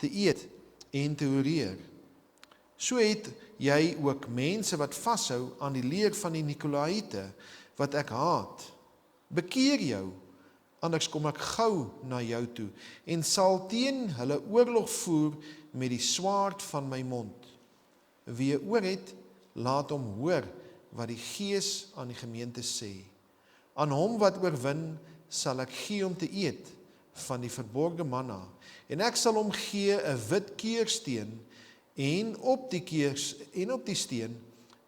te eet en te oreer. So het jy ook mense wat vashou aan die leer van die Nikolaïte, wat ek haat. Bekeer jou, anders kom ek gou na jou toe, en sal teen hulle oorlog voer met die swaard van my mond. Wie 'n oor het, laat hom hoor wat die Gees aan die gemeente sê. Aan hom wat oorwin, sal ek gee om te eet van die verborgde manna, en ek sal hom gee 'n wit keursteen, en op die steen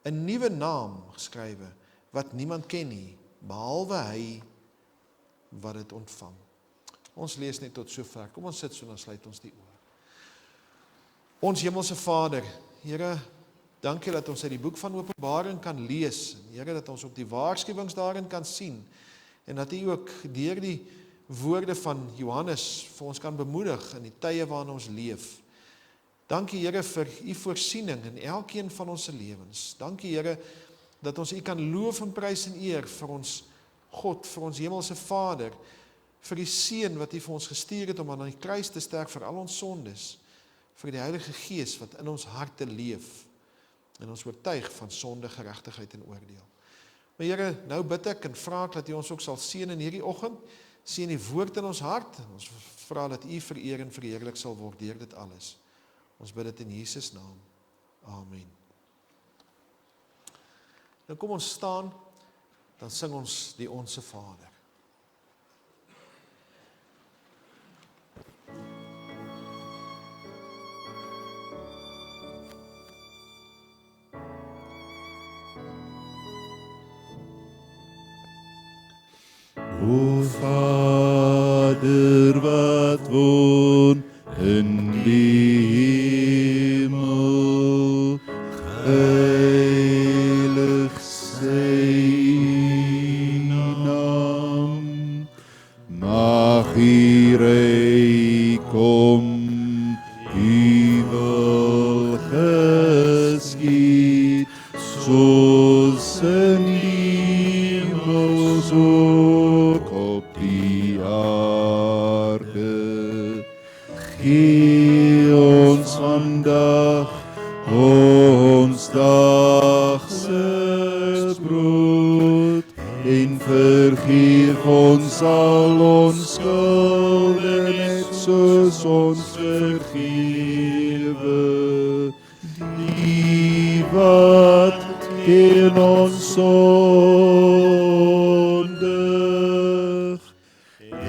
'n nuwe naam geskrywe, wat niemand ken nie, behalwe hy wat dit ontvang. Ons lees net tot sover. Kom ons sit so, dan sluit ons die oë. Ons hemelse Vader, Here, dankie dat ons uit die boek van Openbaring kan lees, Here, dat ons op die waarskuwings daarin kan sien, en dat U ook deur die woorde van Johannes vir ons kan bemoedig in die tye waarin ons leef. Dankie Here vir U voorsiening in elkeen van ons lewens. Dankie Here dat ons U kan loof en prys en eer vir ons God, vir ons hemelse Vader, vir die Seun wat U vir ons gestuur het om aan die kruis te sterf vir al ons sondes, vir die Heilige Gees wat in ons harte leef en ons oortuig van sonde, geregtigheid en oordeel. Maar Here, nou bid ek en vra ek dat U ons ook sal seën in hierdie oggend, seën die woord in ons hart, en ons vra dat U vereer en verheerlik sal word deur dit alles. Ons bid dit in Jesus naam. Amen. Nou kom ons staan, dan sing ons die Onse Vader. O Vader wat woon in die hemel, heilig sy naam. Mag U ryk kom, U wil geskied, soos in die hemel, ook op die aarde. Gee ons vandag ons dagse brood, en vergeef ons al ons skulde, net soos ons vergewe die wat teen ons sondig,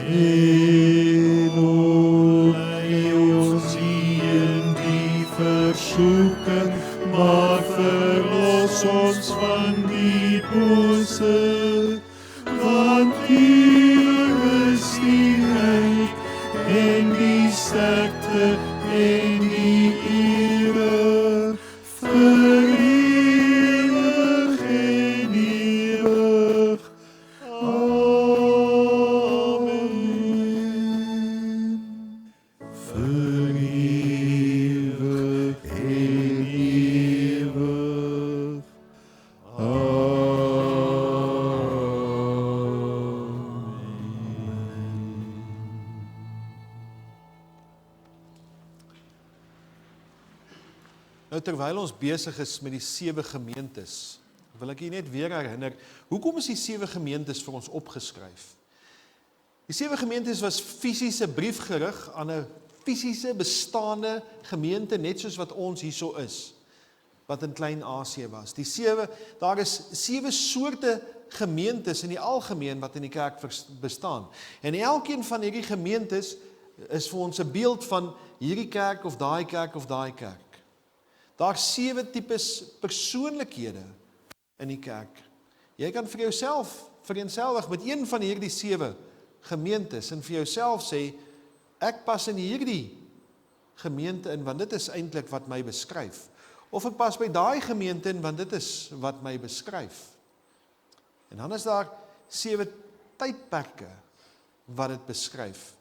en ons in die versoeking, maar verlos ons van die bose, want U is die ryk en die sterkte en die ere vir ewig en ewig. Amen. Vir ewig en ewig. Nou terwyl ons besig is met die 7 gemeentes, wil ek net weer herinner, hoekom is die 7 gemeentes vir ons opgeskryf? Die 7 gemeentes was fisiese brief gerig aan 'n fisiese bestaande gemeente, net soos wat ons hierso is, wat in Klein-Asië was. Daar is 7 soorte gemeentes in die algemeen wat in die kerk bestaan. En elkeen van hierdie gemeentes is vir ons 'n beeld van hierdie kerk of daai kerk of daai kerk. Daar's 7 tipes persoonlikhede in die kerk. Jy kan vir jouself vereenselwig met een van hierdie 7 gemeentes en vir jouself sê, ek pas in hierdie gemeente in, want dit is eintlik wat my beskryf. Of ek pas by daai gemeente in, want dit is wat my beskryf. En dan is daar 7 tydperke wat dit beskryf.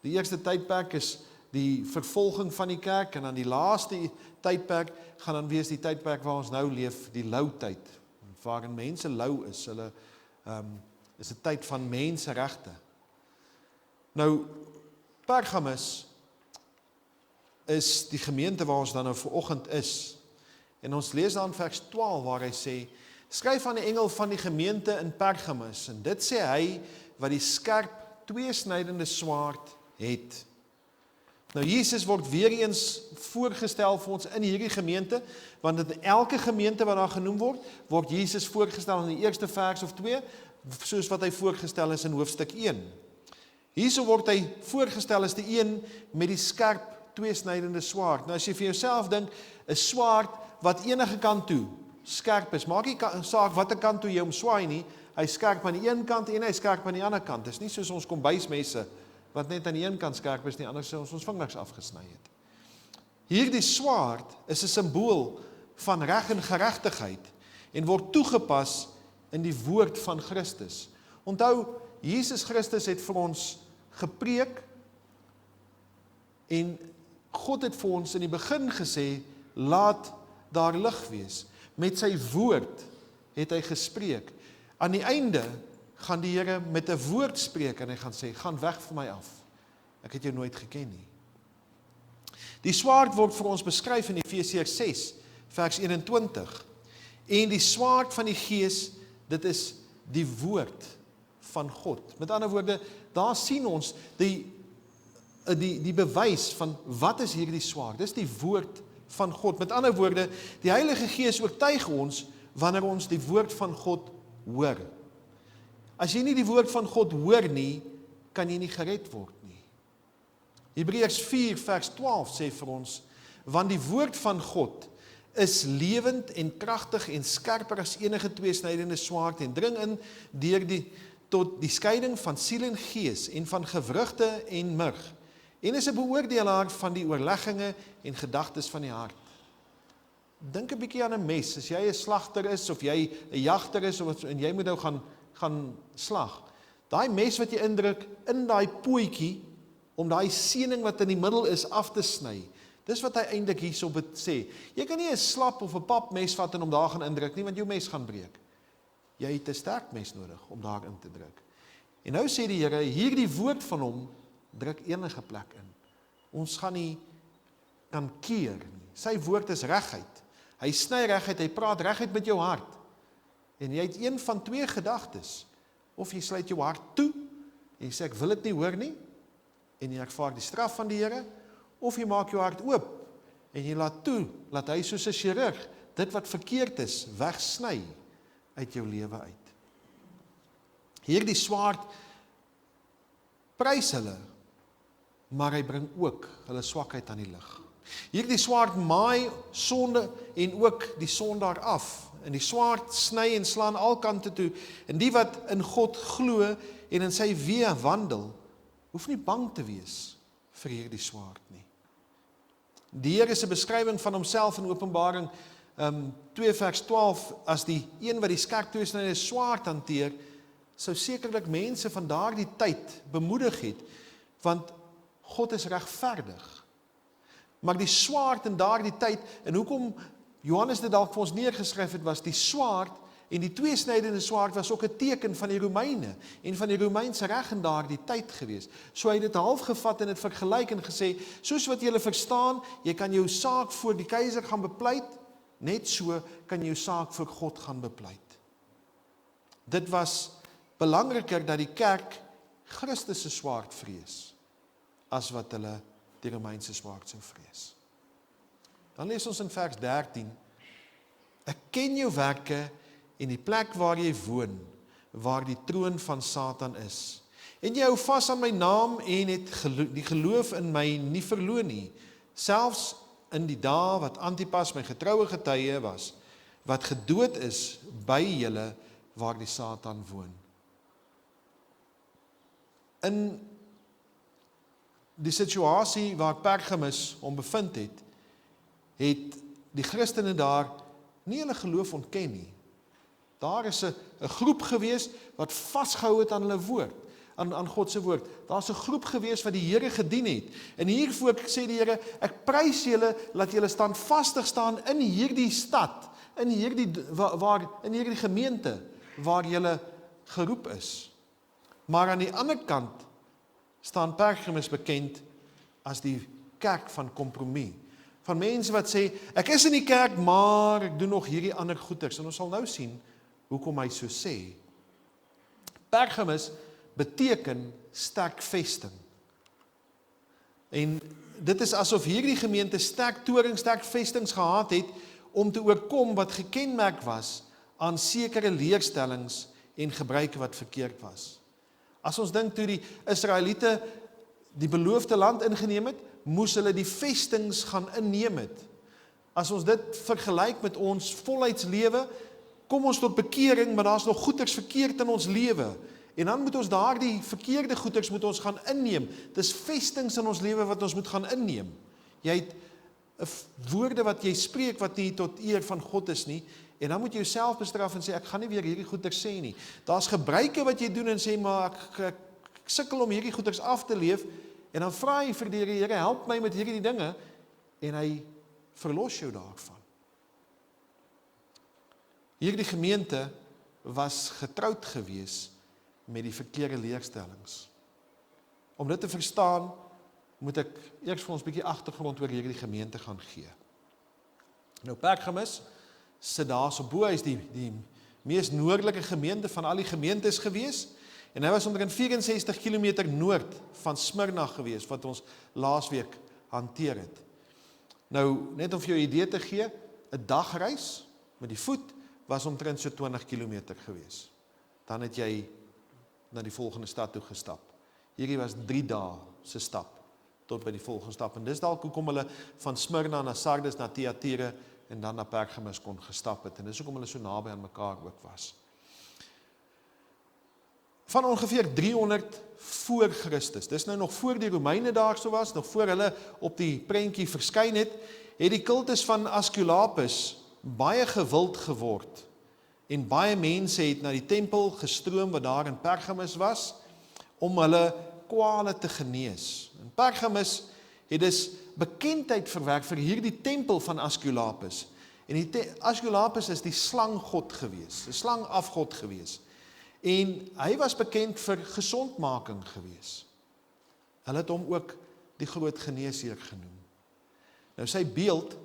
Die eerste tydperk is die vervolging van die kerk, en dan die laaste tydperk gaan dan wees die tydperk waar ons nou leef, die lou tyd, waarin mense lou is. Hulle is 'n tyd van menseregte. Nou, Pergamus is die gemeente waar ons dan nou vanoggend is. En ons lees dan vers 12 waar hy sê, skryf aan die engel van die gemeente in Pergamus, en dit sê hy wat die skerp, tweesnydende swaard het. Nou Jesus word weer eens voorgestel vir ons in hierdie gemeente, want in elke gemeente wat daar genoem word Jesus voorgestel in die eerste vers of 2, soos wat hy voorgestel is in hoofstuk 1. Hierso word hy voorgestel as die een met die skerp, tweesnydende swaard. Nou as jy vir jouself dink, 'n swaard wat enige kant toe skerp is, maak nie saak watter kant toe jy hom swaai nie, hy skerp aan die een kant en hy skerp aan die ander kant. Dis nie soos ons kombuismesse, wat net aan die een kant skerp is, nie anders sou ons vingers afgesny het. Hierdie swaard is 'n simbool van reg en geregtigheid en word toegepas in die woord van Christus. Onthou, Jesus Christus het vir ons gepreek en God het vir ons in die begin gesê, laat daar lig wees. Met sy woord het hy gespreek. Aan die einde gaan die Here met 'n woord spreek en hy gaan sê, gaan weg van my af. Ek het jou nooit geken nie. Die swaard word vir ons beskryf in Efesiërs 6, vers 21. En die swaard van die Gees, dit is die woord van God. Met ander woorde, daar sien ons die bewys van wat is hierdie swaard. Dis die woord van God. Met ander woorde, die Heilige Gees oortuig ons wanneer ons die woord van God hoor. As jy nie die woord van God hoor nie, kan jy nie gered word nie. Hebreërs 4 vers 12 sê vir ons, want die woord van God is lewend en kragtig en skerper as enige tweesnydende swaard en dring in tot die skeiding van siel en gees en van gewrigte en murg en is 'n beoordelaar van die oorlegginge en gedagtes van die hart. Dink 'n bietjie aan 'n mes. As jy 'n slagter is of jy 'n jagter is en jy moet nou gaan slag. Daai mes wat jy indruk in daai pootjie om daai seening wat in die middel is af te sny. Dis wat hy eintlik hierso sê. Jy kan nie 'n slap of 'n papmes vat en hom daar gaan indruk nie, want jou mes gaan breek. Jy het 'n sterk mes nodig om daar in te druk. En nou sê die Here, hierdie woord van hom druk enige plek in. Ons gaan nie kan keer nie. Sy woord is regheid. Hy sny regheid, hy praat regheid met jou hart. En jy het een van twee gedagtes. Of jy sluit jou hart toe en jy sê ek wil dit nie hoor nie en jy ervaar die straf van die Here, of jy maak jou hart oop en jy laat toe, laat hy soos 'n chirurg dit wat verkeerd is wegsny uit jou lewe uit. Hierdie swaard prys hulle, maar hy bring ook hulle swakheid aan die lig. Hierdie swaard maai sonde en ook die sondaar af. En die swaard sny en slaan al kante toe. En die wat in God glo en in sy weë wandel, hoef nie bang te wees vir hierdie swaard nie. Die Here se beskrywing van homself in Openbaring 2 vers 12 as die een wat die skerp tweesnydende swaard hanteer, sou sekerlik mense van daardie tyd bemoedig het, want God is regverdig. Maar die swaard in daardie tyd, en hoekom Johannes dit dalk vir ons neergeskryf het, was die swaard en die tweesnydende swaard was ook 'n teken van die Romeine en van die Romeinse reg in daardie tyd gewees. So hy het dit half gevat en dit vergelyk en gesê, soos wat julle verstaan, jy kan jou saak voor die keiser gaan bepleit, net so kan jy jou saak voor God gaan bepleit. Dit was belangriker dat die kerk Christus se swaard vrees, as wat hulle die Romeinse swaard sou vrees. Dan lees ons in vers 13, ek ken jou werke en die plek waar jy woon, waar die troon van Satan is. En jy hou vas aan my naam en het die geloof in my nie verloon nie, selfs in die dae wat Antipas my getroue getuie was, wat gedood is by julle waar die Satan woon. In die situasie waar Pergamus hom bevind het die Christene daar nie hulle geloof ontken nie. Daar is 'n groep gewees wat vasgehou het aan hulle woord, aan God se woord. Daar's 'n groep gewees wat die Here gedien het. En hiervoor sê die Here, ek prys julle dat julle standvastig staan in hierdie stad, in hierdie gemeente waar julle geroep is. Maar aan die ander kant staan Pergamus bekend as die kerk van kompromie. Van mense wat sê, ek is in die kerk, maar ek doen nog hierdie ander goeders. En ons sal nou sien, hoekom hy so sê. Pergamus beteken sterk vesting. En dit is asof hierdie gemeente sterk toring, sterk vestings gehad het, om te oorkom wat gekenmerk was aan sekere leerstellings en gebruike wat verkeerd was. As ons dink toe die Israeliete die beloofde land ingeneem het, moes hulle die vestings gaan inneem het. As ons dit vergelyk met ons volheidslewe, kom ons tot bekering, maar daar is nog goeders verkeerd in ons lewe. En dan moet ons daardie verkeerde goeders moet ons gaan inneem. Dis vestings in ons lewe wat ons moet gaan inneem. Jy het woorde wat jy spreek wat nie tot eer van God is nie, en dan moet jy jouself bestraf en sê, ek gaan nie weer hierdie goeders sê nie. Daar's gebruike wat jy doen en sê, maar ek sukkel om hierdie goeders af te leef, en dan vra jy vir die Here, help my met hierdie dinge, en hy verlos jou daarvan. Hierdie gemeente was getroud gewees met die verkeerde leerstellings. Om dit te verstaan, moet ek eers vir ons 'n bietjie agtergrond oor hierdie gemeente gaan gee. Nou Pergamus sit daar so bo, hy is die mees noordelike gemeente van al die gemeentes gewees, en hy was omtrent 64 km noord van Smyrna gewees, wat ons laasweek hanteer het. Nou, net om vir jou 'n idee te gee, 'n dagreis met die voet was omtrent so 20 km gewees. Dan het jy na die volgende stad toe gestap. Hierdie was 3 dae se stap tot by die volgende stap. En dis dalk hoekom hulle van Smyrna na Sardes na Thyatira en dan na Pergamus kon gestap het. En dis hoekom hulle so naby aan mekaar ook was. Van ongeveer 300 voor Christus, dis nou nog voor die Romeine daar so was, nog voor hulle op die prentjie verskyn het die kultus van Asculapus baie gewild geword. En baie mense het na die tempel gestroom wat daar in Pergamus was, om hulle kwale te genees. En Pergamus het dus bekendheid verwerk vir hierdie tempel van Asculapus. En Asculapus is die slanggod gewees, die slangafgod gewees. En hy was bekend vir gesondmaking gewees. Hulle het hom ook die groot geneesheer genoem. Nou sy beeld,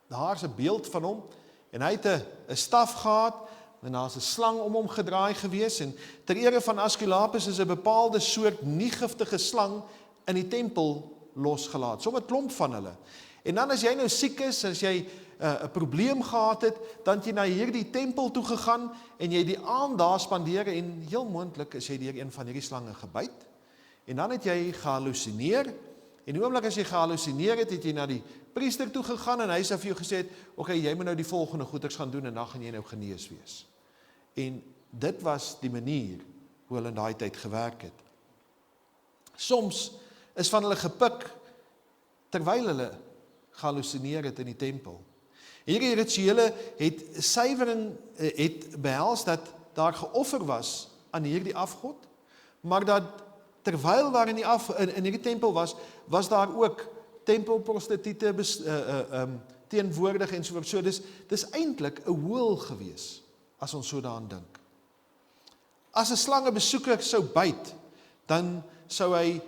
daar is 'n beeld van hom, en hy het 'n staf gehad, en daar is 'n slang om hom gedraai gewees, en ter ere van Asculapus is 'n bepaalde soort nie giftige slang in die tempel losgelaat, so 'n klomp van hulle. En dan as jy nou siek is, as jy 'n probleem gehad het, dan het jy na hierdie tempel toe gegaan, en jy die aand daar spandeer, en heel moontlik is jy deur een van hierdie slange gebyt, en dan het jy gehallusineer, en die oomblik as jy gehallusineer het jy na die priester toe gegaan, en hy sê vir jou gesê het, oké, jy moet nou die volgende goeders gaan doen, en dan gaan jy nou genees wees. En dit was die manier hoe hulle in daai tyd gewerk het. Soms is van hulle gepik, terwyl hulle gehallusineer het in die tempel. Hierdie rituele het suiwering het behels dat daar geoffer was aan hierdie afgod, maar dat terwyl daar in hierdie tempel was daar ook tempelprostituie teenwoordig en so. So dis eintlik 'n hoel gewees, as ons so daaraan dink. As 'n slang 'n besoeker sou byt, dan sou hy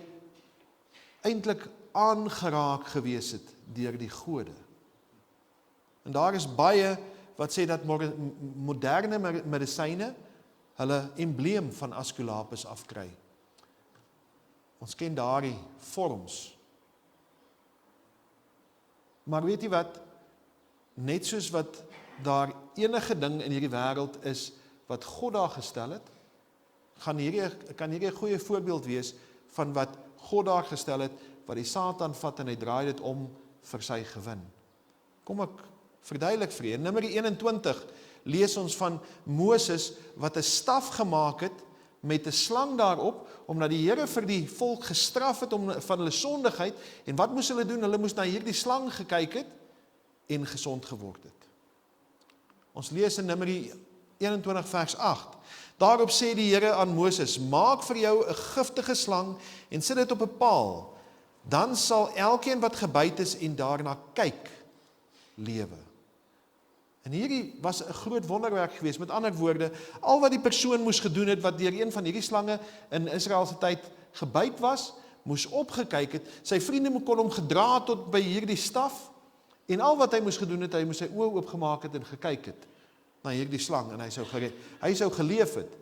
eintlik aangeraak gewees het deur die gode. En daar is baie wat sê dat moderne medisyne hulle embleem van Asculapus afkry. Ons ken daardie vorms. Maar weet jy wat? Net soos wat daar enige ding in hierdie wêreld is wat God daar gestel het, kan hierdie 'n goeie voorbeeld wees van wat God daar gestel het, wat die Satan vat en hy draai dit om vir sy gewin. Kom ek verduidelik vir julle. In Numeri 21 lees ons van Moses wat 'n staf gemaak het met 'n slang daarop, omdat die Here vir die volk gestraf het van hulle sondigheid. En wat moes hulle doen? Hulle moes na hierdie slang gekyk het en gesond geword het. Ons lees in Numeri 21 vers 8. Daarop sê die Here aan Moses, maak vir jou 'n giftige slang en sit dit op 'n paal. Dan sal elkeen wat gebyt is en daarna kyk, lewe. En hierdie was 'n groot wonderwerk geweest. Met ander woorde, al wat die persoon moes gedoen het, wat deur een van hierdie slange in Israel se tyd gebyt was moes opgekyk het, sy vriende kon hom gedra tot by hierdie staf, en al wat hy moes gedoen het, hy moes sy oë oopgemaak het en gekyk het na hierdie slang, en hy sou geleef het.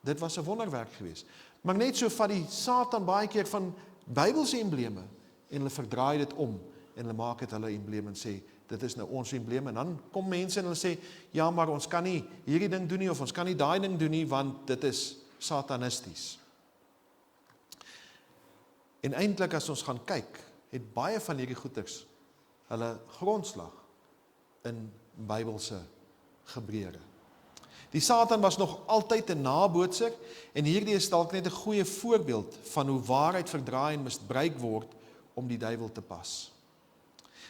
Dit was 'n wonderwerk geweest. Maar net so vat die Satan baie keer van Bybelse embleme, en hulle verdraai dit om, en hulle maak dit hulle embleem en sê, dit is nou ons embleem, en dan kom mense en hulle sê, ja, maar ons kan nie hierdie ding doen nie, of ons kan nie daai ding doen nie, want dit is satanisties. En eintlik as ons gaan kyk, het baie van hierdie goeters hulle grondslag in Bybelse gebeure. Die Satan was nog altyd 'n nabootser, en hierdie is dalk net 'n goeie voorbeeld van hoe waarheid verdraai en misbruik word om die duiwel te pas.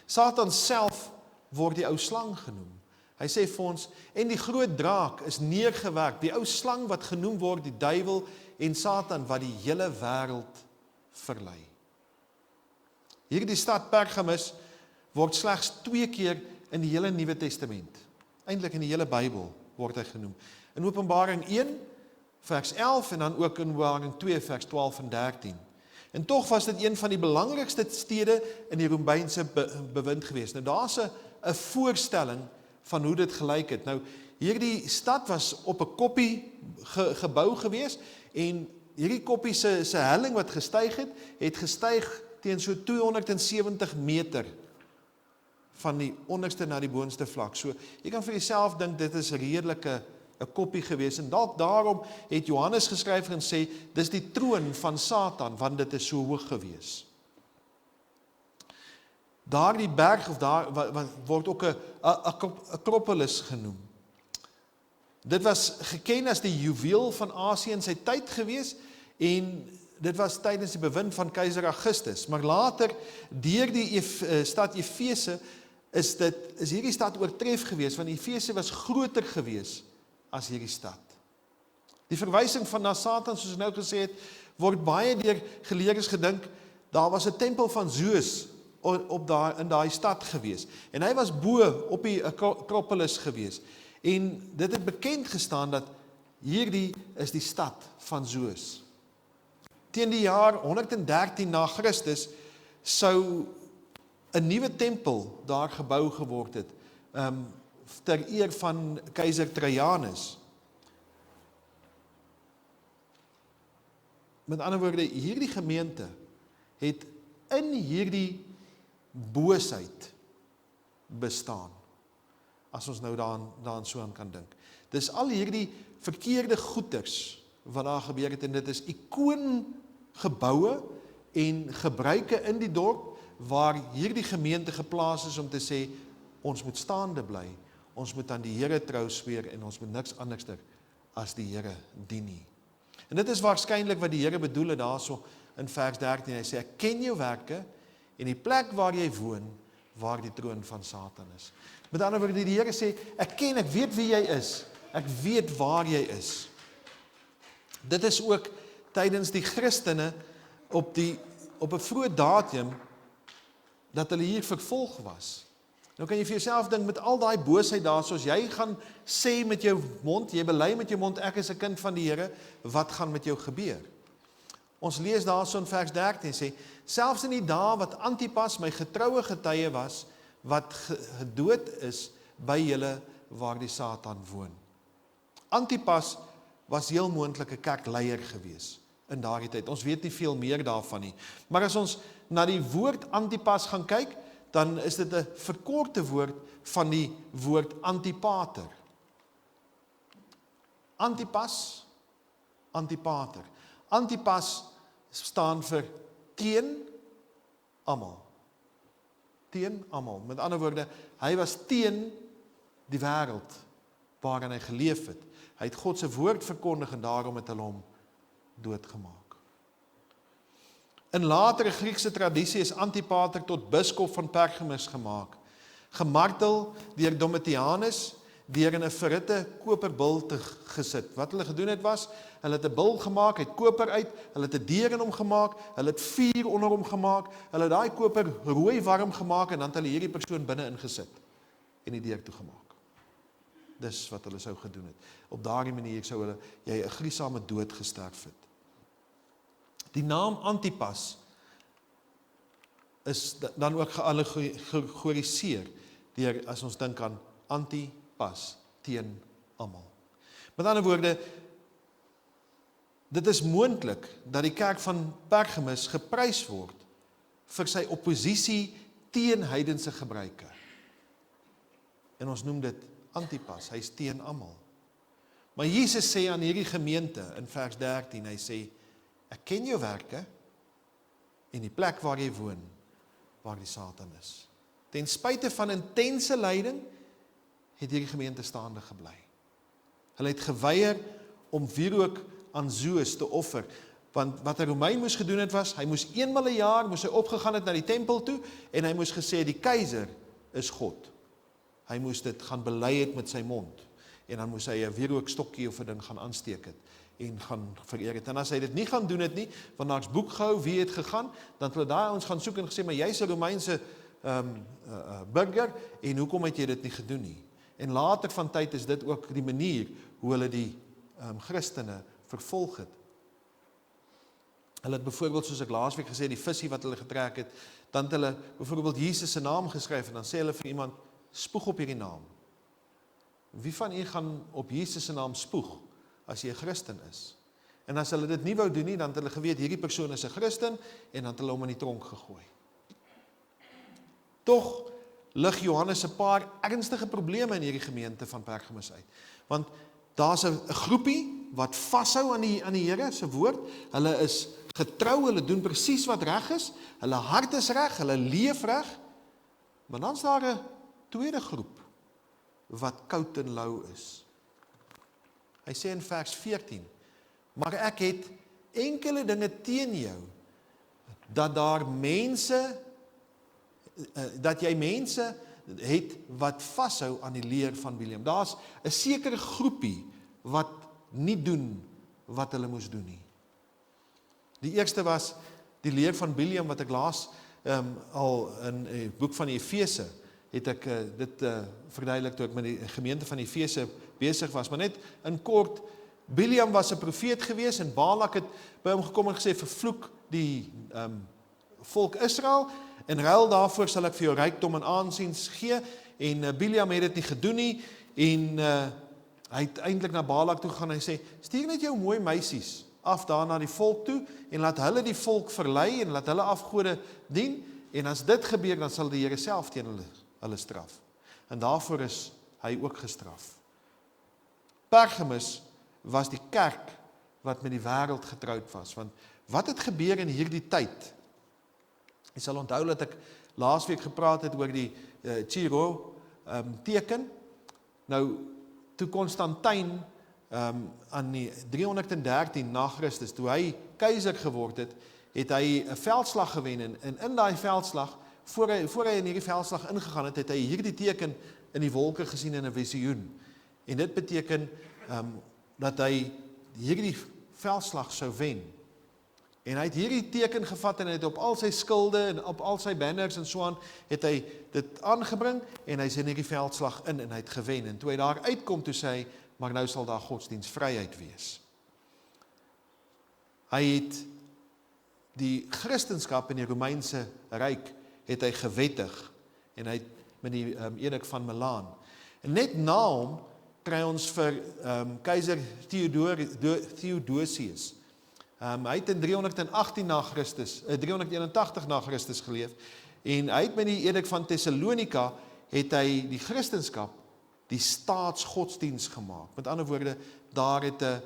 Satan self word die ou slang genoem. Hy sê vir ons, en die groot draak is neergewerk, die ou slang wat genoem word, die duiwel en Satan wat die hele wêreld verlei. Hierdie stad Pergamus word slegs 2 keer in die hele Nuwe Testament, eintlik in die hele Bybel word hy genoem. In Openbaring 1 vers 11 en dan ook in Openbaring 2 vers 12 en 13. En tog was dit een van die belangrikste stede in die Romeinse bewind geweest. Nou daar's 'n voorstelling van hoe dit gelyk het. Nou hierdie stad was op 'n koppie gebou geweest, en hierdie koppie se helling wat gestyg het gestyg teen so 270 meter van die onderste na die boonste vlak. So jy kan vir jouself dink dit is 'n redelike 'n koppie gewees, en dalk daarom het Johannes geskryf en sê dis die troon van Satan, want dit is so hoog gewees. Daardie berg of daar word ook 'n Akropolis genoem. Dit was geken as die juweel van Asië in sy tyd gewees, en dit was tydens die bewind van keiser Augustus, maar later deur die stad Efese is hierdie stad oortref gewees, want Efese was groter gewees as hierdie stad. Die verwysing van na Satan, soos ek nou gesê het, word baie deur geleerdes gedink, daar was 'n tempel van Zeus in daai stad gewees, en hy was bo op die Akropolis gewees, en dit het bekend gestaan dat hierdie is die stad van Zeus. Teen die jaar 113 na Christus sou 'n nuwe tempel daar gebou geword het, ter eer van keiser Trajanus. Met ander woorde, hierdie gemeente het in hierdie boosheid bestaan, as ons nou daaraan so aan kan dink. Dis al hierdie verkeerde goeders wat daar gebeur het, en dit is ikoongeboue en gebruike in die dorp, waar hierdie gemeente geplaas is om te sê, ons moet staande bly, ons moet aan die Here trou sweer, en ons moet niks anderster as die Here dien nie. En dit is waarskynlik wat die Here bedoel het daarso in vers 13, hy sê, ek ken jou werke, en die plek waar jy woon, waar die troon van Satan is. Met ander woorde, die Here sê, ek weet wie jy is, ek weet waar jy is. Dit is ook tydens die Christene op 'n vroeë datum dat hulle hier vervolg was. Nou kan jy vir jouself dink, met al daai boosheid daar, soos jy gaan sê met jou mond, jy bely met jou mond, ek is 'n kind van die Here, wat gaan met jou gebeur? Ons lees daarso in vers 13 sê, selfs in die dae wat Antipas my getroue getuie was, wat gedood is by julle waar die Satan woon. Antipas was heel moontlik 'n kerkleier gewees in daardie tyd. Ons weet nie veel meer daarvan nie. Maar as ons na die woord Antipas gaan kyk, dan is dit 'n verkorte woord van die woord Antipater. Antipas, Antipater. Antipas staan vir teen almal. Teen almal. Met ander woorde, hy was teen die wêreld waarin hy geleef het. Hy het God se woord verkondig, en daarom het hulle hom doodgemaak. In latere Griekse tradisie is Antipater tot biskop van Pergamus gemaak. Gemartel deur Domitianus, deur in 'n verhitte koperbul te gesit. Wat hulle gedoen het was, hulle het 'n bul gemaak, uit koper uit, hulle het 'n deur in hom gemaak, hulle het vuur onder hom gemaak, hulle het daai koper rooi warm gemaak, en dan het hulle hierdie persoon binne ingesit en die deur toegemaak. Dis wat hulle sou gedoen het. Op daardie manier sou jy 'n gruisame dood gesterf het. Die naam Antipas is dan ook geallegoriseer deur, as ons dink aan antipas, teen almal. Met ander woorde, dit is moontlik dat die kerk van Pergamus geprys word vir sy oppositie teen heidense gebruike. En ons noem dit Antipas, hy is teen almal. Maar Jesus sê aan hierdie gemeente in vers 13, hy sê, ek ken jou werke en die plek waar jy woon, waar die Satan is. Ten spyte van intense lyding, het hierdie gemeente staande gebly. Hulle het geweier om wierook aan Zeus te offer, want wat 'n Romein moes gedoen het was, hy moes eenmal 'n jaar, moes hy opgegaan het na die tempel toe, en hy moes gesê, die keiser is God. Hy moes dit gaan bely het met sy mond, en dan moes hy 'n wierookstokkie of 'n ding gaan aansteek het, en gaan vereer het. En as hy dit nie gaan doen het nie, want daar's boek gehou, wie het gegaan, dan het hulle daai ons gaan soek en gesê, maar jy's 'n Romeinse burger, en hoekom het jy dit nie gedoen nie? En later van tyd is dit ook die manier hoe hulle die Christene vervolg het. Hulle het byvoorbeeld, soos ek laasweek gesê, die visie wat hulle getrek het, dan het hulle byvoorbeeld Jesus se naam geskryf, en dan sê hulle vir iemand, spoeg op hierdie naam. Wie van u gaan op Jesus se naam spoeg, as jy 'n Christen is? En as hulle dit nie wou doen nie, dan het hulle geweet, hierdie persoon is 'n Christen, en dan het hulle hom in die tronk gegooi. Tog lig Johannes 'n paar ernstige probleme in hierdie gemeente van Pergamus uit. Want daar's 'n groepie wat vashou aan die Here se woord. Hulle is getrou, hulle doen presies wat reg is, hulle hart is reg, hulle leef reg. Maar dan's daar 'n tweede groep wat koud en lou is. Hy sê in vers 14, maar ek het enkele dinge teen jou, dat jy mense het wat vashou aan die leer van Biliam. Daar's 'n sekere groepie wat nie doen wat hulle moes doen nie. Die eerste was die leer van Biliam wat ek laas al in die boek van die Efese het ek dit verduidelik toe ek met die gemeente van Efese besig was, maar net in kort, Biliam was 'n profeet gewees en Balak het by hom gekom en gesê, vervloek die volk Israel, en ruil daarvoor sal ek vir jou rykdom en aansiens gee, en Biliam het dit nie gedoen nie, en hy het eintlik na Balak toe gegaan en hy sê, stuur net jou mooi meisies af daar na die volk toe, en laat hulle die volk verlei, en laat hulle afgode dien, en as dit gebeur, dan sal die Here self teen hulle straf. En daarvoor is hy ook gestraf. Pergamus was die kerk wat met die wêreld getroud was, want wat het gebeur in hierdie tyd? Jy sal onthou dat ek laasweek gepraat het oor die Chi-Rho teken. Nou, toe Konstantyn aan die 313 na Christus, toe hy keiser geword het, het hy 'n veldslag gewen, en in daai veldslag, voor hy in hierdie veldslag ingegaan het, het hy hierdie teken in die wolke gesien in 'n visioen. En dit beteken dat hy hierdie veldslag sou wen. En hy het hierdie teken gevat en hy het op al sy skilde en op al sy banners en so aan, het hy dit aangebring en hy's in hierdie veldslag in en hy het gewen. En toe hy daar uitkom, toe sê hy, maar nou sal daar godsdienstvryheid wees. Hy het die Christenskap in die Romeinse Ryk het hy gewettig en hy het met die edik van Milaan. En net na hom kry ons vir keiser Theodosius. Hy het in 318 na Christus, 381 na Christus geleef, en hy het met die edik van Thessalonika, het hy die Christenskap, die staatsgodsdienst gemaak. Met ander woorde, daar het 'n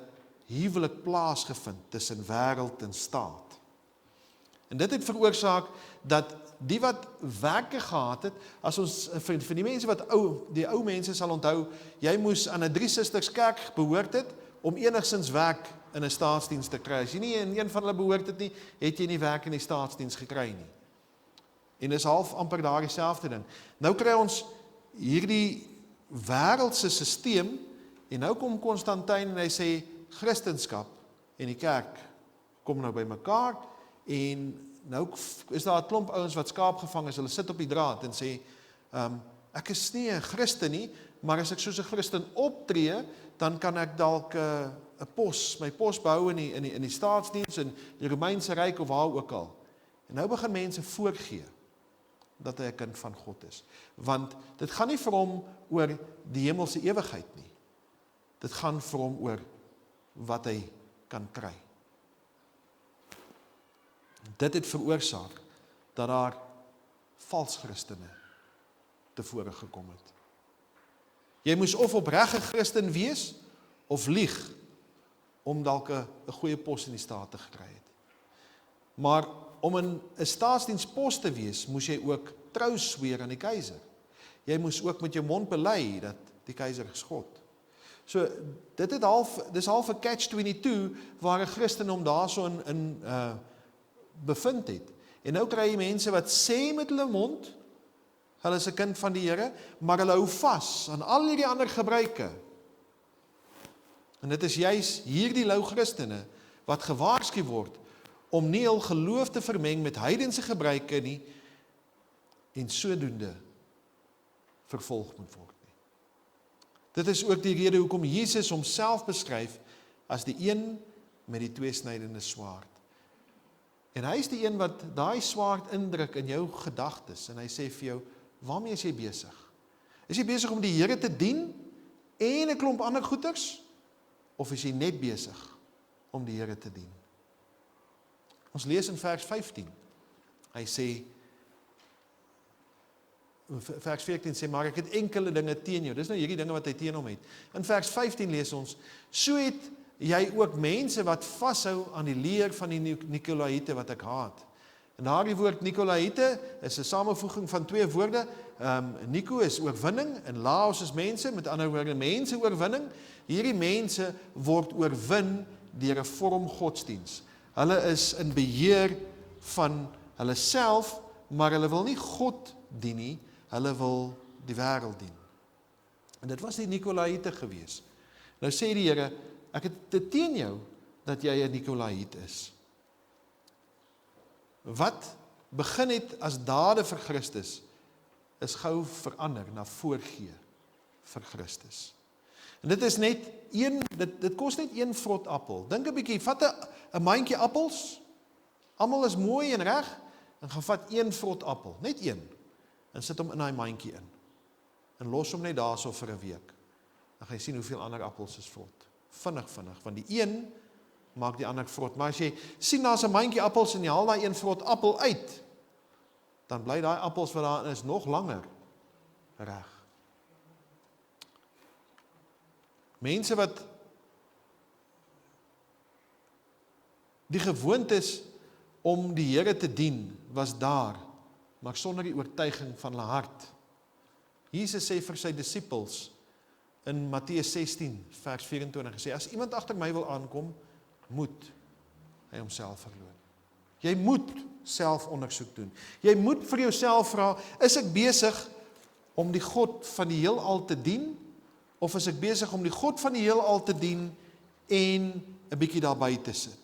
huwelik plaasgevind tussen wêreld en staat. En dit het veroorsaak dat die wat werke gehad het, as ons, vir die mense wat die ou mense sal onthou, jy moes aan 'n Drie Susters kerk behoort het, om enigstens werk in 'n staatsdiens te kry. As jy nie in een van hulle behoort het nie, het jy nie werk in die staatsdiens gekry nie. En dis half amper daar dieselfde ding. Nou kry ons hierdie wêreldse sisteem, en nou kom Konstantyn en hy sê, Christenskap en die kerk kom nou by mekaar, en nou is daar 'n klomp ouens wat skaapgevang is, hulle sit op die draad en sê, Ek is nie 'n Christen nie, maar as ek soos 'n Christen optree, dan kan ek dalk my pos behou in die staatsdiens, in die Romeinse Ryk of waar ook al. En nou begin mense voorgee dat hy 'n kind van God is. Want dit gaan nie vir hom oor die hemelse ewigheid nie. Dit gaan vir hom oor wat hy kan kry. Dit het veroorsaak dat daar vals Christene tevore gekom het. Jy moes of opreg 'n Christen wees, of lieg, om dalk 'n goeie pos in die staat te gekry het. Maar om in 'n staatsdienspos te wees, moes jy ook trou sweer aan die keiser. Jy moes ook met jou mond bely dat die keiser is God. So, dis half 'n catch-22 waar 'n Christen hom daarso in bevind het. En nou kry jy mense wat sê met hulle mond, hulle is 'n kind van die Here, maar hulle hou vas aan al hierdie ander gebruike. En dit is juis hierdie lou Christene wat gewaarsku word om nie hul geloof te vermeng met heidense gebruike nie en sodoende vervolg moet word nie. Dit is ook die rede hoekom Jesus homself beskryf as die een met die tweesnydende swaard. En hy is die een wat daai swaard indruk in jou gedagtes en hy sê vir jou, waarmee is jy besig? Is jy besig om die Here te dien en 'n klomp ander goeders? Of is jy net besig om die Here te dien? Ons lees in vers 15. Hy sê, vers 14 sê, maar ek het enkele dinge teen jou. Dis nou hierdie dinge wat hy teen hom het. In vers 15 lees ons, so het jy ook mense wat vashou aan die leer van die Nikolaïte wat ek haat. En daardie woord Nikolaïte is 'n samevoeging van twee woorde. Nico is oorwinning en Laos is mense, met ander woorde mense oorwinning. Hierdie mense word oorwin deur 'n vorm godsdiens. Hulle is in beheer van hulle self, maar hulle wil nie God dien nie, hulle wil die wêreld dien. En dit was die Nikolaïte gewees. Nou sê die Here, ek het dit teen jou dat jy 'n Nikolaït is. Wat begin het as dade vir Christus, is gou verander na voorgee vir Christus. En dit is net dit kos net een vrot appel. Dink 'n bietjie, vat 'n mandjie appels, almal is mooi en reg, en gaan vat een vrot appel, net een, en sit hom in daai mandjie in. En los hom net daarso vir 'n week. Dan gaan jy sien hoeveel ander appels is vrot. Vinnig, want die een maak die ander vrot. Maar as jy sien daar's 'n mandjie appels en jy haal daai een vrot appel uit, dan bly daai appels wat daar is nog langer reg. Mense wat die gewoonte is om die Here te dien, was daar, maar sonder die oortuiging van hulle hart. Jesus sê vir sy disippels in Matteus 16 vers 24 gesê, as iemand agter my wil aankom, moet hy homself verloon. Jy moet self ondersoek doen. Jy moet vir jouself vra, is ek besig om die God van die heelal te dien, of is ek besig om die God van die heelal te dien en 'n bietjie daarby te sit?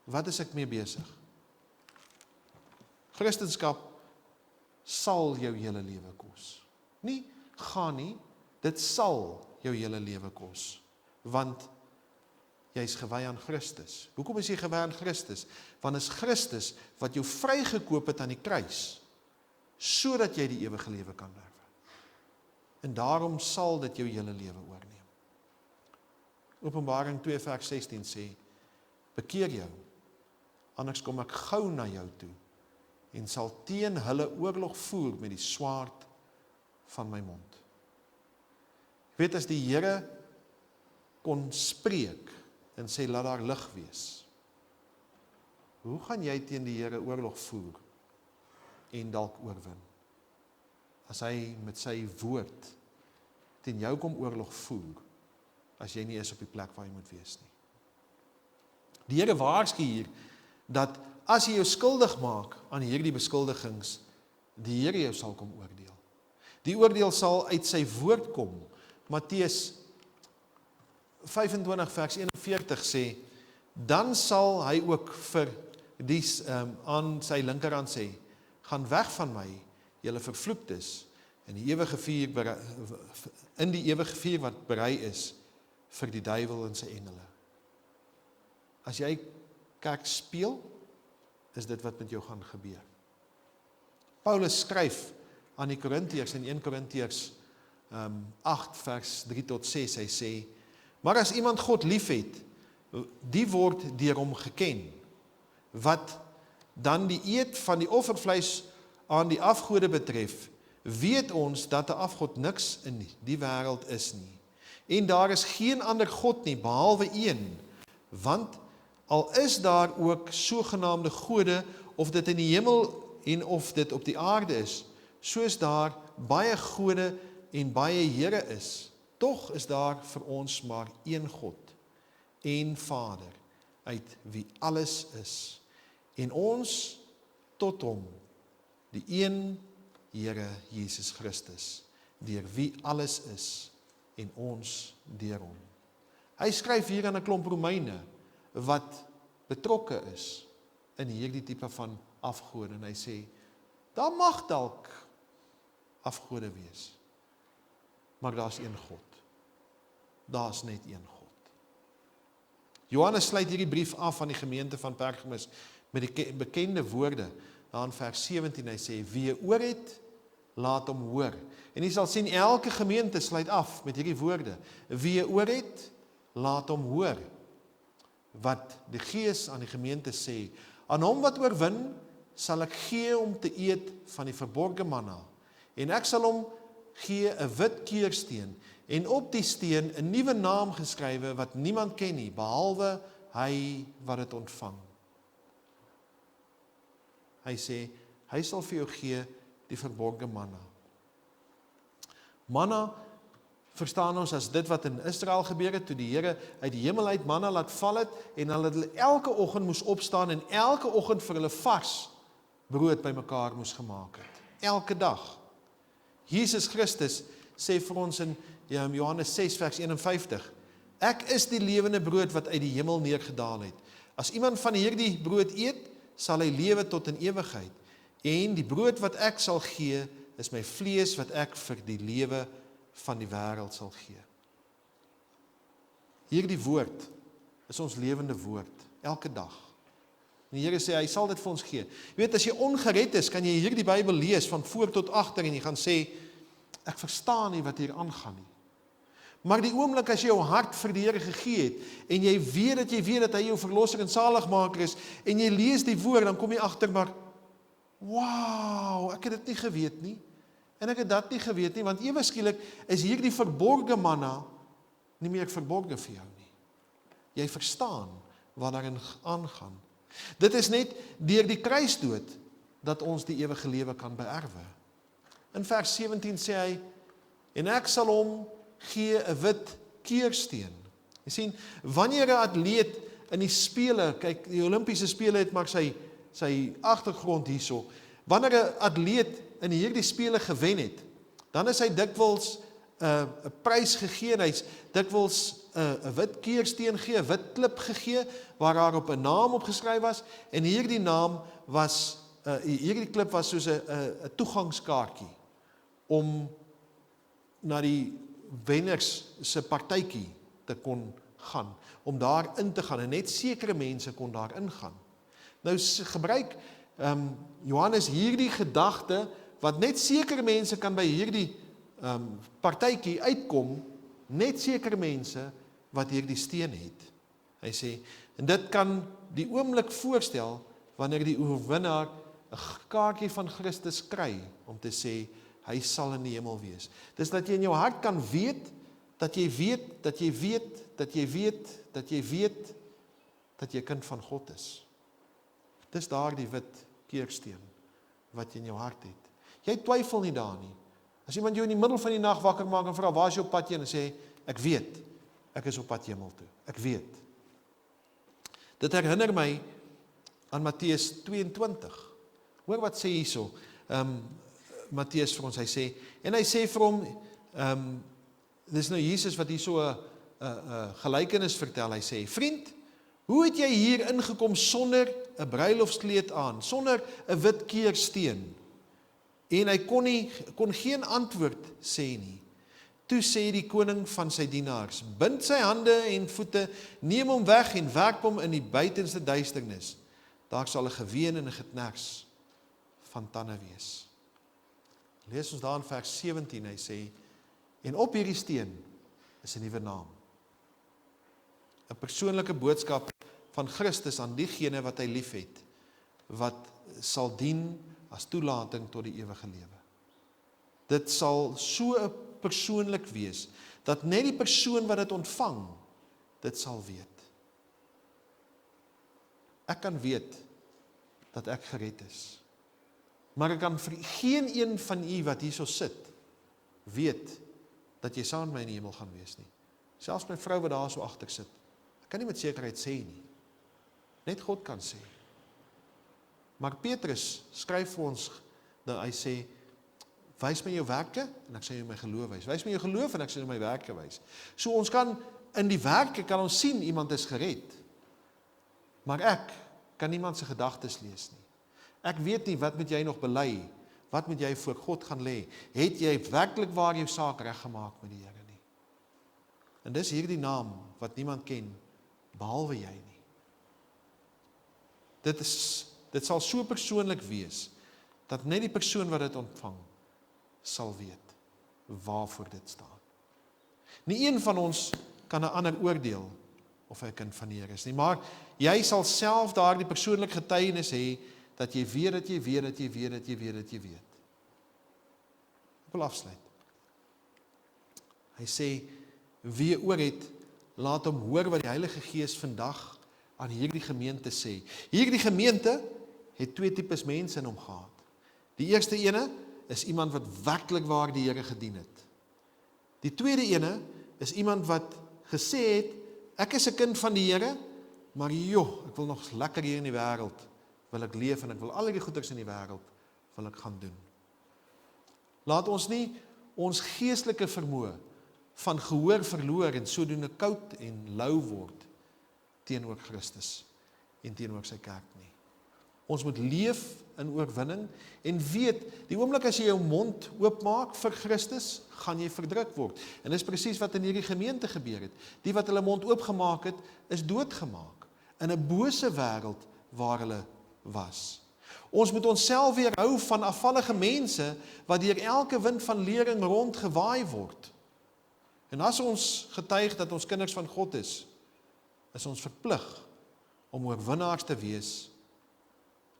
Wat is ek mee besig? Christendom sal jou hele lewe kos. Nie gaan nie, dit sal jou hele lewe kos, want jy is gewy aan Christus. Hoekom is jy gewy aan Christus? Want is Christus wat jou vrygekoop het aan die kruis, sodat jy die ewige lewe kan erwe. En daarom sal dit jou hele lewe oorneem. Openbaring 2 vers 16 sê, bekeer jou, anders kom ek gou na jou toe, en sal teen hulle oorlog voer met die swaard van my mond. Weet, as die Here kon spreek, en sê, laat daar lig wees. Hoe gaan jy teen die Here oorlog voer en dalk oorwin? As hy met sy woord teen jou kom oorlog voer, as jy nie is op die plek waar jy moet wees nie. Die Here waarsku hier, dat as jy jou skuldig maak aan hierdie beskuldigings, die Here jou sal kom oordeel. Die oordeel sal uit sy woord kom. Matteus 25 vers 41 sê, dan sal hy ook vir die aan sy linkerhand sê, gaan weg van my, julle vervloektes, in die ewige vuur wat berei is vir die duiwel en sy engele. As jy kerk speel, is dit wat met jou gaan gebeur. Paulus skryf aan die Korintiërs in 1 Korintiërs 8 vers 3 tot 6, hy sê, maar as iemand God liefhet, die word deur hom geken, wat dan die eet van die offervleis aan die afgode betref, weet ons dat 'n afgod niks in die wêreld is nie. En daar is geen ander God nie, behalwe een, want al is daar ook sogenaamde gode, of dit in die hemel en of dit op die aarde is, soos daar baie gode en baie Here is, tog is daar vir ons maar een God, een Vader, uit wie alles is, en ons tot hom, die een Here Jesus Christus, deur wie alles is, en ons deur hom. Hy skryf hier aan 'n klomp Romeine, wat betrokke is in hierdie tipe van afgode, en hy sê, daar mag dalk afgode wees, maar daar's een God. Daar's net een God. Johannes sluit hierdie brief af aan die gemeente van Pergamus met die bekende woorde, daar in vers 17, hy sê, wie 'n oor het, laat hom hoor. En jy sal sien, elke gemeente sluit af met hierdie woorde, wie 'n oor het, laat hom hoor, wat die Gees aan die gemeente sê, aan hom wat oorwin, sal ek gee om te eet van die verborgde manna, en ek sal hom gee 'n wit keursteen, en op die steen 'n nuwe naam geskrywe, wat niemand ken nie, behalwe hy wat dit ontvang. Hy sê, hy sal vir jou gee die verborgde manna. Manna verstaan ons as dit wat in Israel gebeur het, toe die Here uit die hemel uit manna laat val het, en hulle elke oggend moes opstaan, en elke oggend vir hulle vars brood bymekaar moes gemaak het. Elke dag. Jesus Christus sê vir ons in Johannes 6 vers 51, ek is die lewende brood wat uit die hemel neergedaal het. As iemand van hierdie brood eet, sal hy lewe tot in ewigheid. En die brood wat ek sal gee, is my vlees wat ek vir die lewe van die wêreld sal gee. Hierdie woord is ons lewende woord, elke dag. En die Here sê, hy sal dit vir ons gee. Jy weet, as jy ongered is, kan jy hierdie Bybel lees, van voor tot agter, en jy gaan sê, ek verstaan nie wat hier aangaan nie. Maar die oomblik as jy jou hart vir die Here gegee het, en jy weet dat hy jou verlosser en saligmaker is, en jy lees die woord, dan kom jy agter, maar, wow, ek het dit nie geweet nie, en ek het dat nie geweet nie, want ewe skielik is hierdie verborgde manna nie meer verborgde vir jou nie. Jy verstaan wat daarin aangaan. Dit is net deur die kruisdood dat ons die ewige lewe kan beerwe. In vers 17 sê hy, en ek sal hom gee 'n wit keursteen. Jy sien, wanneer 'n atleet in die spele, kyk, die Olimpiese spele het maar sy agtergrond hierso. Wanneer 'n atleet in hierdie spele gewen het, dan is hy dikwels 'n prys gegee, hy's dikwels 'n wit keursteen gegee, 'n wit klip gegee, waar daar op 'n naam opgeskryf was, en hierdie naam was, hierdie klip was soos 'n toegangskaartjie, om na die wenners se partytjie te kon gaan, om daar in te gaan, en net sekere mense kon daar ingaan. Nou gebruik Johannes hierdie gedagte, wat net sekere mense kan by hierdie partytjie uitkom, net sekere mense wat hierdie steen het. Hy sê, en dit kan die oomblik voorstel, wanneer die oorwinnaar 'n kaartjie van Christus kry, om te sê, hy sal in die hemel wees. Dis dat jy in jou hart kan weet, dat jy weet, dat jy weet, dat jy weet, dat jy weet, dat jy kind van God is. Dis daar die wit keursteen, wat jy in jou hart het. Jy twyfel nie daar nie. As iemand jou in die middel van die nag wakker maak en vra, waar is jou pad heen? En sê, ek weet, ek is op pad hemel toe. Ek weet. Dit herinner my aan Matteus 22. Hoor wat sê hierso, Matteus vir ons, hy sê, en hy sê vir hom, dis nou Jesus wat hier so 'n gelykenis vertel, hy sê, vriend, hoe het jy hier ingekom sonder 'n bruilofskleed aan, sonder 'n wit keursteen, En hy kon geen antwoord sê nie. Toe sê die koning van sy dienaars, bind sy hande en voete, neem hom weg en werp hom in die buitenste duisternis. Daar sal 'n geween en 'n geknars van tande wees. Lees ons daar in vers 17, hy sê, en op hierdie steen is 'n nuwe naam. 'n Persoonlike boodskap van Christus aan diegene wat hy liefhet, wat sal dien as toelating tot die ewige lewe. Dit sal so persoonlik wees, dat net die persoon wat dit ontvang, dit sal weet. Ek kan weet dat ek gered is, maar ek kan vir geen een van u wat hierso sit, weet dat jy saam met my in die hemel gaan wees nie. Selfs my vrou wat daar so agter sit, ek kan nie met sekerheid sê nie. Net God kan sê. Maar Petrus skryf vir ons, dat hy sê, wys my jou werke, en ek sê jou my geloof wys. Wys my jou geloof, en ek sê jou my werke wys. So ons kan, in die werke kan ons sien, iemand is gered. Maar ek kan niemand se gedagtes lees nie. Ek weet nie, wat moet jy nog bely? Wat moet jy voor God gaan lê? Het jy werklik waar jou saak reggemaak met die Here nie? En dis hierdie naam, wat niemand ken, behalwe jy nie. Dit sal so persoonlik wees, dat net die persoon wat dit ontvang, sal weet, waarvoor dit staan. Nie een van ons kan 'n ander oordeel, of hy 'n kind van die Here is nie, maar jy sal self daardie persoonlike getuienis hê, dat jy weet, dat jy weet, dat jy weet, dat jy weet, dat jy weet. Ek wil afsluit. Hy sê, wie oor het, laat hom hoor wat die Heilige Gees vandag aan hierdie gemeente sê. Hierdie gemeente het 2 tipes mense in hom gehad. Die eerste ene is iemand wat werklik waar die Here gedien het. Die tweede ene is iemand wat gesê het, ek is 'n kind van die Here, maar ek wil nog lekker hier in die wêreld, wil ek leef en ek wil al die goeders in die wêreld, wil ek gaan doen. Laat ons nie ons geestelike vermoë van gehoor verloor en sodoende koud en lou word teenoor Christus en teenoor sy kerk nie. Ons moet leef in oorwinning en weet, die oomblik as jy jou mond oopmaak vir Christus, gaan jy verdruk word. En dis presies wat in hierdie gemeente gebeur het. Die wat hulle mond oopgemaak het, is doodgemaak in 'n bose wêreld waar hulle was. Ons moet onsself weerhou van afvallige mense wat deur elke wind van lering rondgewaai word. En as ons getuig dat ons kinders van God is ons verplig om oorwinnaars te wees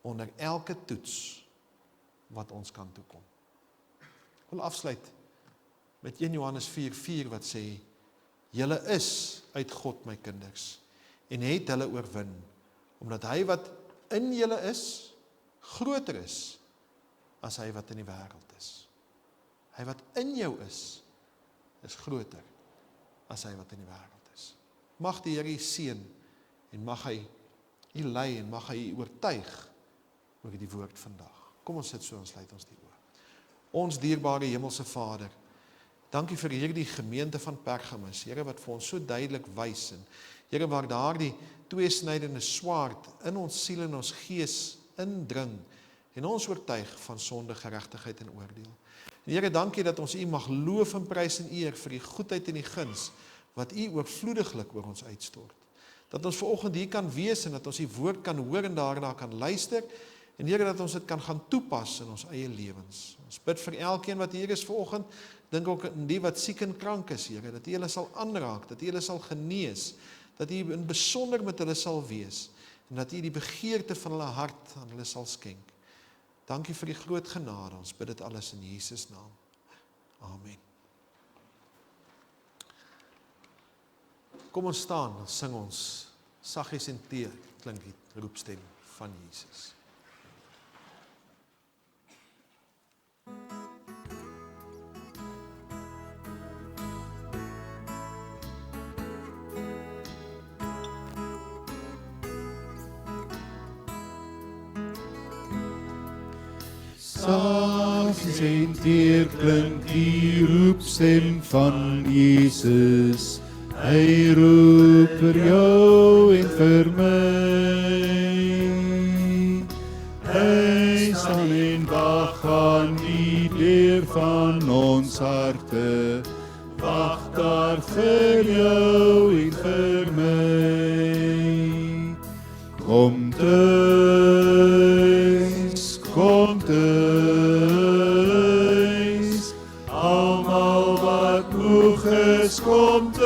onder elke toets wat ons kan toekom. Ek wil afsluit met 1 Johannes 4:4 wat sê, julle is uit God my kinders en het hulle oorwin, omdat hy wat in julle is, groter is as hy wat in die wêreld is. Hy wat in jou is groter as hy wat in die wêreld is. Mag die Here u seën en mag hy u lei en mag hy u oortuig oor die woord vandag. Kom ons sit so en sluit ons die oë. Ons dierbare hemelse Vader, dankie vir hierdie gemeente van Pergamus, Here wat vir ons so duidelik wys en Here waar daardie tweesnydende swaard in ons siel en ons gees indring en ons oortuig van sonde, geregtigheid en oordeel. En Here, dankie dat ons u mag loof en prys en eer vir die goedheid en die guns wat u oorvloediglik oor ons uitstort. Dat ons vanoggend hier kan wees en dat ons die woord kan hoor en daarna kan luister en Here, dat ons dit kan gaan toepas in ons eie lewens. Ons bid vir elkeen wat hier is vanoggend, dink ook in die wat siek en krank is, Here, dat u hulle sal aanraak, dat u hulle sal genees, dat u in besonder met hulle sal wees en dat u die begeerte van hulle hart aan hulle sal skenk. Dankie vir die groot genade, ons bid dit alles in Jesus naam. Amen. Kom ons staan, dan sing ons saggies en teer, klink die roepstem van Jesus. Saggies en teer klink die roepstem van Jesus. Hy roep vir jou en vir my. Hy staan en wag aan die deur van ons harte, wag daar vir jou en vir my. Kom tuis, almal wat moeg is, kom tuis.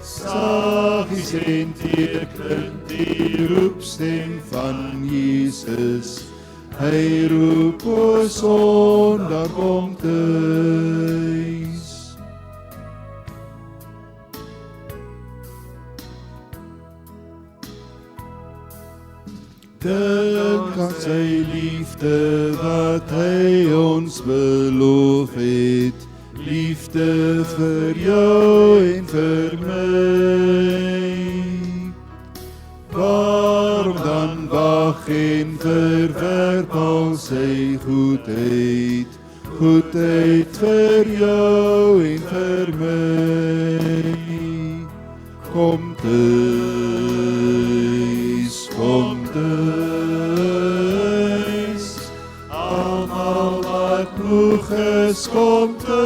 Saggies en teer klink die roepstem van Jesus. Hy roep o Sondag, kom tuis. Dink aan sy liefde wat hy ons beloof het, liefde vir jou en vir my. Waarom dan wag en verwerp al sy goedheid, goedheid vir jou en vir my. Kom tuis, almal wat moeg is, kom tuis.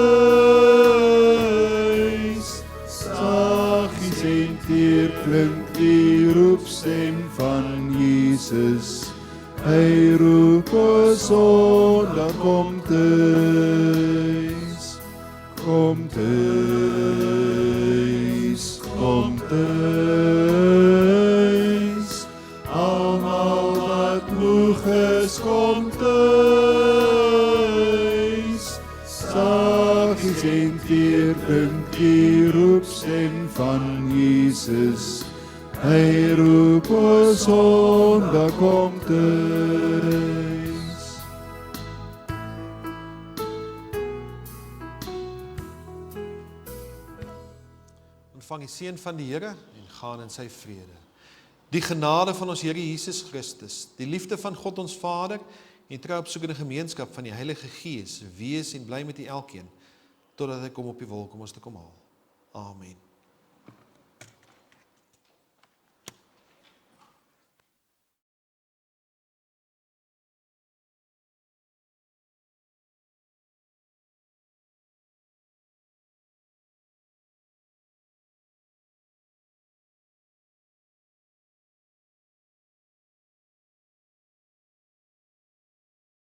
Saggies en teer klink die roepstem van Jesus. Hy roep o Sondag, kom tuis. Kom tuis, kom tuis. Almal wat moeg is, kom tuis. Saggies en teer klink die roepstem van Jesus. Hy roep o Sondag, kom tuis. Ontvang die seën van die Here en gaan in sy vrede. Die genade van ons Here Jesus Christus, die liefde van God ons Vader en trou opsoekende gemeenskap van die Heilige Gees, wees en bly met u elkeen, totdat hy kom op die wolk om ons te kom haal. Amen.